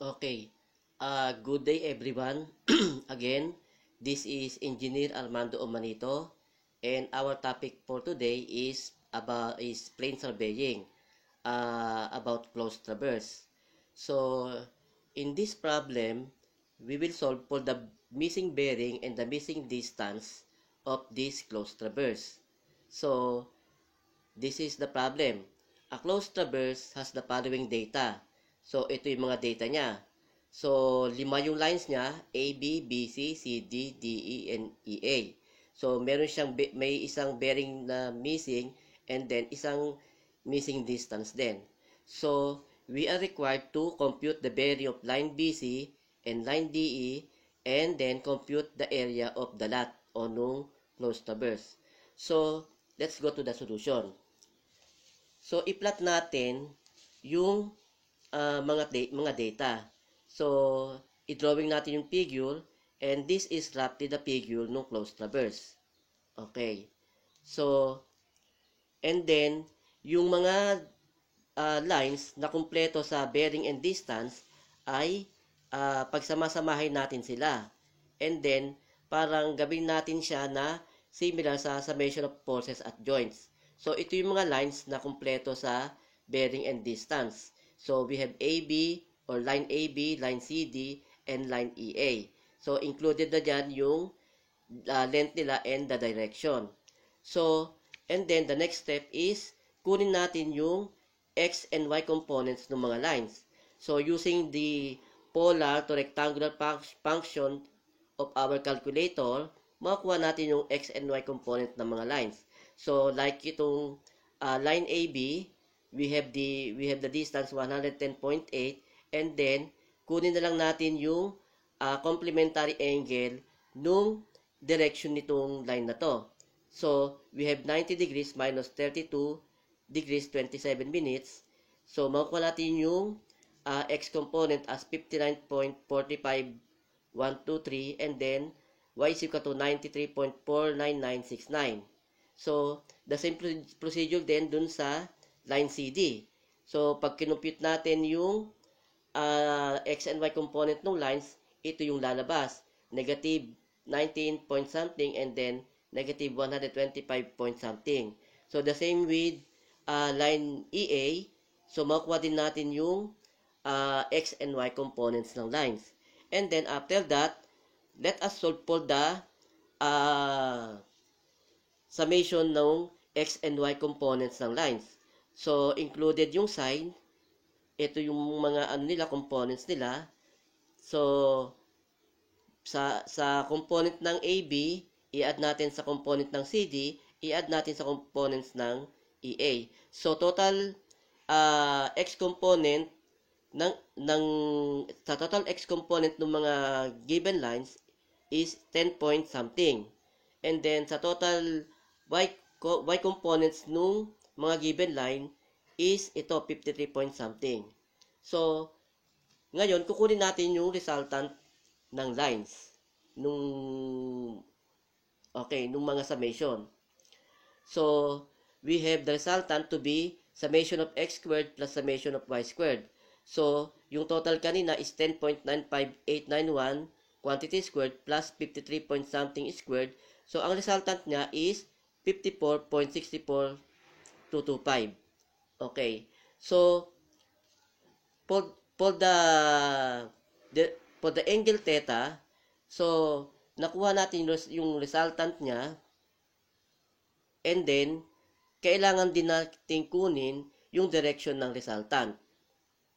Okay. Good day everyone. Again, this is Engineer Armando Omanito, and our topic for today is plane surveying about closed traverse. So, in this problem, we will solve for the missing bearing and the missing distance of this closed traverse. So, this is the problem. A closed traverse has the following data. So, ito yung mga data niya. So, lima yung lines niya, A, B, B, C, C, D, D, E, and E, A. So, may isang bearing na missing and then isang missing distance din. So, we are required to compute the bearing of line BC and line DE and then compute the area of the lot o nung closed traverse. So, let's go to the solution. So, i-plot natin yung mga data. So, i-drawing natin yung figure and this is roughly the figure ng closed traverse. Okay. So, and then, yung mga lines na kumpleto sa bearing and distance ay pagsamasamahin natin sila. And then, parang gawin natin siya na similar sa summation of forces at joints. So, ito yung mga lines na kumpleto sa bearing and distance. So, we have AB or line AB, line CD, and line EA. So, included na dyan yung length nila and the direction. So, and then the next step is kunin natin yung X and Y components ng mga lines. So, using the polar to rectangular function of our calculator, makakuha natin yung X and Y component ng mga lines. So, like itong line AB, we have the distance 110.8 and then kunin na lang natin yung complementary angle nung direction nitong line na to. So, we have 90 degrees minus 32 degrees 27 minutes. So, makukuha natin yung X component as 59.45123 and then Y is equal to 93.49969. So, the same procedure din dun sa line CD. So, pag kinumpute natin yung X and Y component ng lines, ito yung lalabas. Negative 19 point something and then negative 125 point something. So, the same with line EA. So, makukuha din natin yung X and Y components ng lines. And then, after that, let us solve for the summation ng X and Y components ng lines. So, included yung sine. Ito yung mga components nila. So, sa component ng AB, i-add natin sa component ng CD, i-add natin sa components ng EA. So, total X component sa total X component ng mga given lines is 10 point something. And then, sa total Y components nung mga given line is ito 53 point something. So, ngayon, kukunin natin yung resultant ng lines nung mga summation. So, we have the resultant to be summation of x squared plus summation of y squared. So, yung total kanina is 10.95891 quantity squared plus 53 point something squared. So, ang resultant niya is 54.64225. Okay. So, for the angle theta, so, nakuha natin yung resultant niya, and then, kailangan din natin kunin yung direction ng resultant.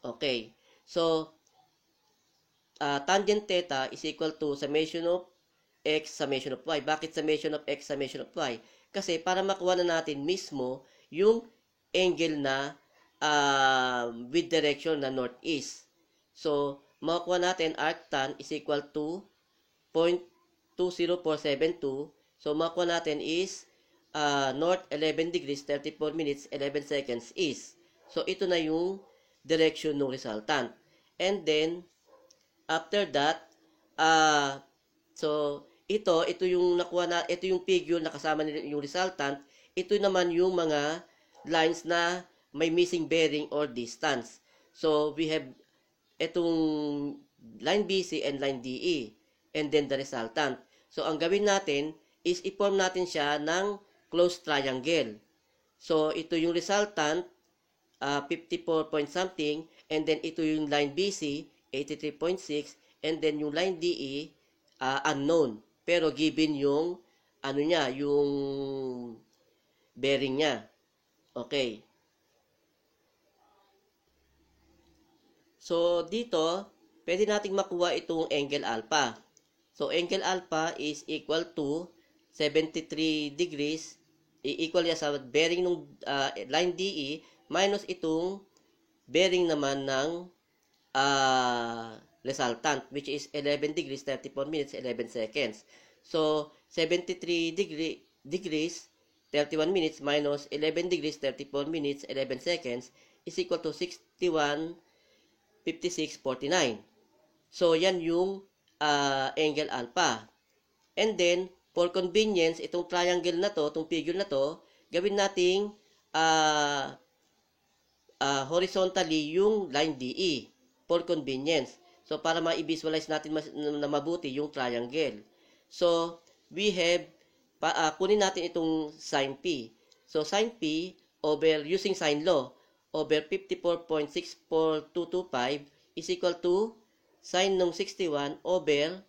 Okay. So, tangent theta is equal to summation of x, summation of y. Bakit summation of x, summation of y? Kasi para makuha na natin mismo yung angle na with direction na northeast. So, makukuha natin arctan is equal to 0.20472. So, makukuha natin is north 11 degrees 34 minutes 11 seconds east. So, ito na yung direction ng resultant. And then, after that, so, ito yung nakuha na, ito yung figure na kasama yung resultant. Ito naman yung mga lines na may missing bearing or distance. So, we have itong line BC and line DE, and then the resultant. So, ang gawin natin is i-form natin siya ng closed triangle. So, ito yung resultant, 54 point something, and then ito yung line BC, 83.6, and then yung line DE, unknown. Pero given yung, ano niya, yung bearing niya. Okay. So, dito, pwede nating makuha itong angle alpha. So, angle alpha is equal to 73 degrees, equal sa bearing ng line DE minus itong bearing naman ng resultant, which is 11 degrees, 34 minutes, 11 seconds. So, 73 degrees, 31 minutes minus 11 degrees, 34 minutes, 11 seconds is equal to 61, 56.49. So, yan yung angle alpha. And then, for convenience, itong triangle na to, itong figure na to, gawin nating horizontally yung line DE for convenience. So, para ma-visualize natin na mabuti yung triangle. So, we have, kunin natin itong sin P. So, sin P over, using sine law, over 54.64225 is equal to sine ng 61 over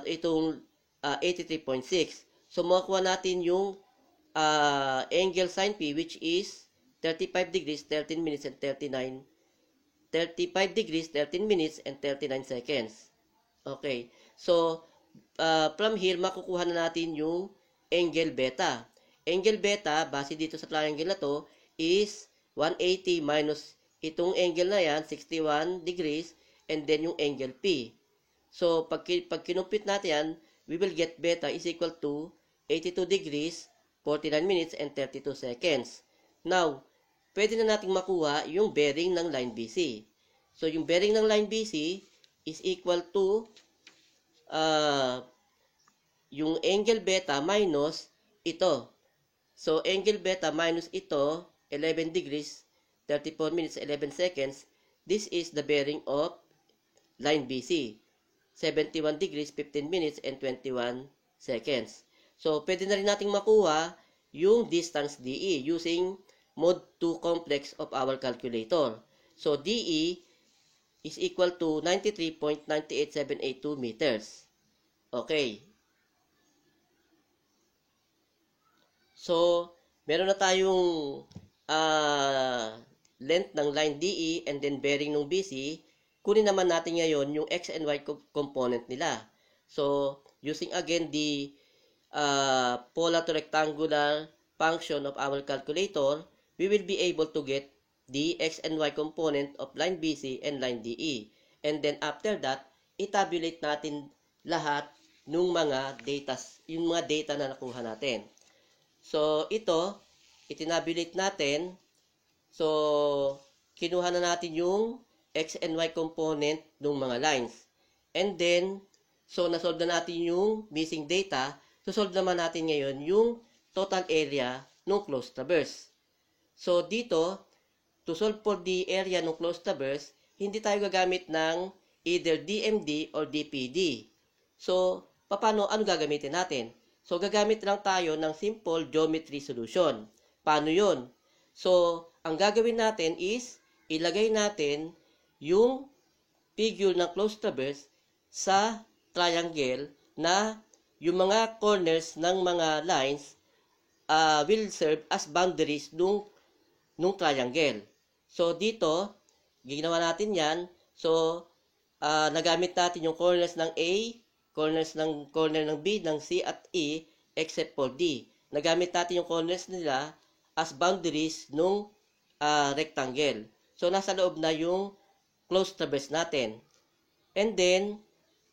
itong 83.6. So, makakuha natin yung angle sin P, which is 35 degrees, 13 minutes, and 35 degrees, 13 minutes, and 39 seconds. Okay. So, from here, makukuha na natin yung angle beta. Angle beta, base dito sa triangle na to, is 180 minus itong angle na yan, 61 degrees, and then yung angle P. So, pag kinumpit natin yan, we will get beta is equal to 82 degrees, 49 minutes, and 32 seconds. Now, pwede na nating makuha yung bearing ng line BC. So, yung bearing ng line BC is equal to yung angle beta minus ito. So, angle beta minus ito, 11 degrees, 34 minutes, 11 seconds. This is the bearing of line BC. 71 degrees, 15 minutes, and 21 seconds. So, pwede na rin nating makuha yung distance DE using mode 2 complex of our calculator. So, DE is equal to 93.98782 meters. Okay. So, meron na tayong length ng line DE and then bearing ng BC. Kunin naman natin ngayon yung X and Y component nila. So, using again the polar to rectangular function of our calculator, we will be able to get the X and Y component of line BC and line DE. And then after that, itabulate natin lahat ng mga data, yung mga data na nakuha natin. So, ito, itinabulate natin. So, kinuha na natin yung X and Y component ng mga lines. And then, so nasolve na natin yung missing data. So, solve naman natin ngayon yung total area ng closed traverse. So, dito, to solve for the area ng closed traverse, hindi tayo gagamit ng either DMD or DPD. So, paano, ano gagamitin natin? So, gagamit lang tayo ng simple geometry solution. Paano yun? So, ang gagawin natin is, ilagay natin yung figure ng closed traverse sa triangle na yung mga corners ng mga lines will serve as boundaries nung triangle. So, dito, ginawa natin yan. So, nagamit natin yung corners ng A, corner ng B, ng C at E, except for D. Nagamit natin yung corners nila as boundaries nung rectangle. So, nasa loob na yung closed traverse natin. And then,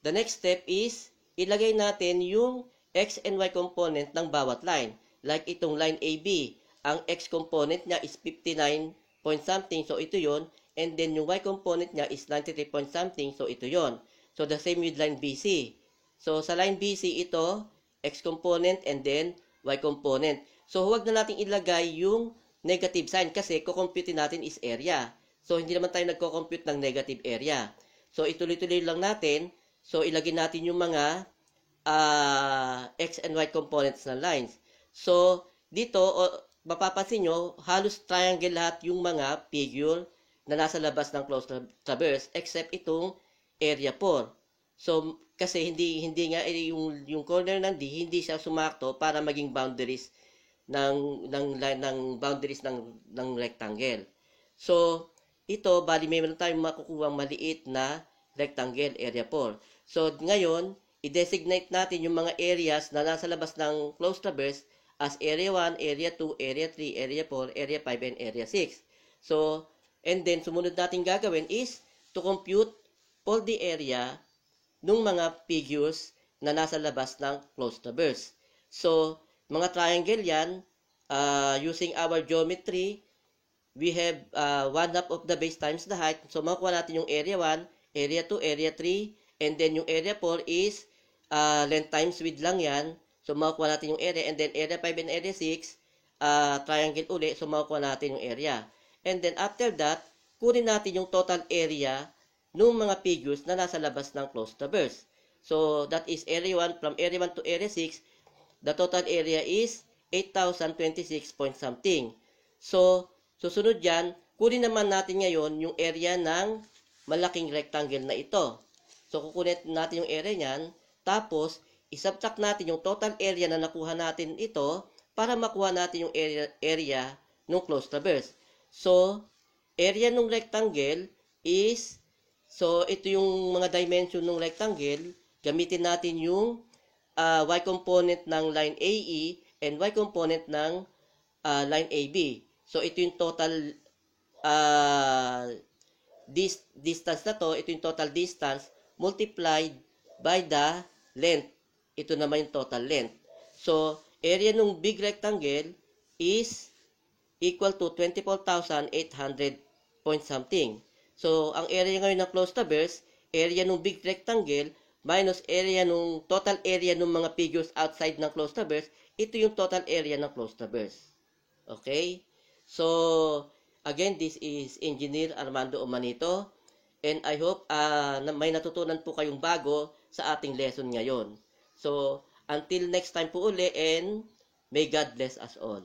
the next step is, ilagay natin yung X and Y component ng bawat line. Like itong line AB, ang X component niya is 59 point something, so ito yon. And then yung Y component niya is 93 point something, so ito yon. So, the same with line BC. So, sa line BC ito, X component and then Y component. So, huwag na natin ilagay yung negative sign kasi kukumputin natin is area. So, hindi naman tayo nagko-compute ng negative area. So, ituloy-tuloy lang natin. So, ilagay natin yung mga X and Y components ng lines. So, dito, mapapansin nyo, halos triangle lahat yung mga figure na nasa labas ng closed traverse except itong area 4. So, kasi hindi nga yung corner ng D, hindi siya sumakto para maging boundaries ng boundaries ng rectangle. So, ito, bali mayroon tayong makukuha maliit na rectangle, area 4. So, ngayon, i-designate natin yung mga areas na nasa labas ng closed traverse as area 1, area 2, area 3, area 4, area 5, and area 6. So, and then, sumunod natin gagawin is to compute all the area ng mga figures na nasa labas ng closed traverse. So, mga triangle yan, using our geometry, we have 1/2 of the base times the height. So, makukuha natin yung area 1, area 2, area 3, and then yung area 4 is length times width lang yan. So, makukuha natin yung area. And then, area 5 and area 6, triangle uli. So, makukuha natin yung area. And then, after that, kunin natin yung total area ng mga figures na nasa labas ng closed traverse. So, that is area 1. From area 1 to area 6, the total area is 8,026 point something. So, susunod yan, kunin naman natin ngayon yung area ng malaking rectangle na ito. So, kukunin natin yung area niyan. Tapos, isubtract natin yung total area na nakuha natin ito para makuha natin yung area ng closed traverse. So, area ng rectangle is, so ito yung mga dimension ng rectangle. Gamitin natin yung y component ng line AE and y component ng line AB. So, ito yung total distance na to. Ito yung total distance multiplied by the length. Ito naman yung total length. So, area ng big rectangle is equal to 24,800 point something. So, ang area ngayon ng closed traverse, area ng big rectangle minus area ng total area ng mga figures outside ng closed traverse, ito yung total area ng closed traverse. Okay? So, again, this is Engineer Armando Omanito, and I hope na may natutunan po kayong bago sa ating lesson ngayon. So, until next time po uli, and may God bless us all.